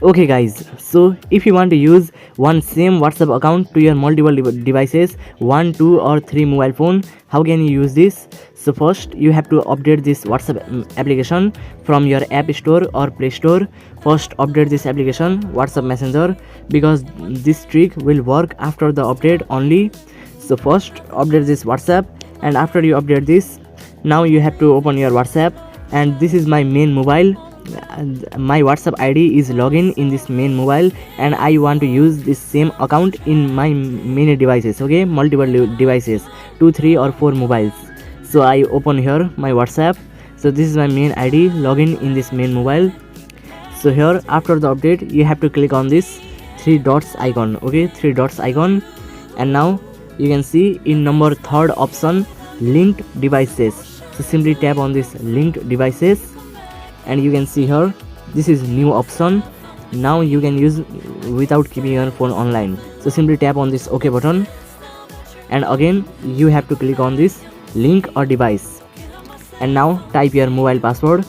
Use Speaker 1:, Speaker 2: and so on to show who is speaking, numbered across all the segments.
Speaker 1: Okay guys, so if you want to use one same WhatsApp account to your multiple devices, 1, 2 or 3 mobile phone, how can you use this? So first you have to update this WhatsApp application from your app store or Play Store. First update this application WhatsApp Messenger, because this trick will work after the update only. So first update this WhatsApp, and after you update this, now you have to open your WhatsApp, and this is my main mobile. My WhatsApp ID is login in this main mobile, and I want to use this same account in my many devices, okay, multiple devices, 2, 3 or 4 mobiles. So I open here my WhatsApp. So this is my main ID login in this main mobile. So here after the update you have to click on this 3 dots icon, okay, 3 dots icon, and now you can see in number third option, linked devices. So simply tap on this linked devices, and you can see here this is new option. Now you can use without keeping your phone online. So simply tap on this OK button, and again you have to click on this link or device, and now type your mobile password,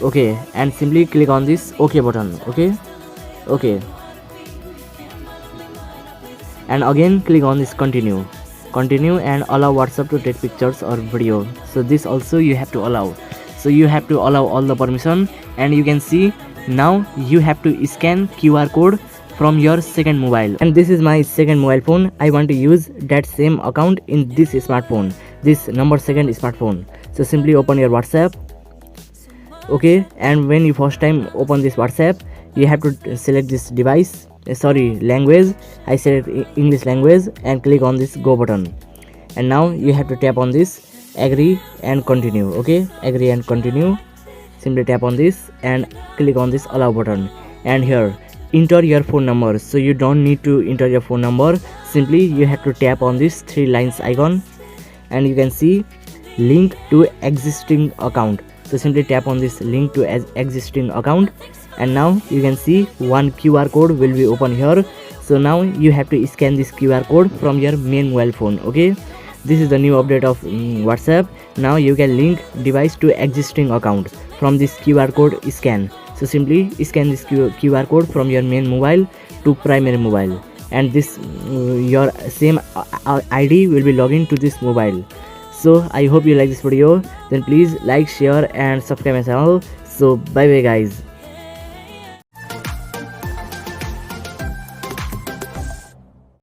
Speaker 1: okay, and simply click on this OK button, okay, and again click on this continue, and allow WhatsApp to take pictures or video. So this also you have to allow. So you have to allow all the permission, and you can see now you have to scan QR code from your second mobile, and this is my second mobile phone. I want to use that same account in this smartphone, this number second smartphone. So simply open your WhatsApp, okay, and when you first time open this WhatsApp, you have to select this device, language. I select English language and click on this go button, and now you have to tap on this agree and continue, okay, agree and continue. Simply tap on this and click on this allow button, and here enter your phone number. So you don't need to enter your phone number, simply you have to tap on this 3 lines icon, and you can see link to existing account. So simply tap on this link to existing account, and now you can see one QR code will be open here. So now you have to scan this QR code from your main mobile phone, okay. This is the new update of WhatsApp. Now you can link device to existing account from this QR code scan. So simply scan this QR code from your main mobile to primary mobile, and this your same ID will be logged to this mobile. So I hope you like this video. Then please like, share and subscribe my channel. So bye bye guys.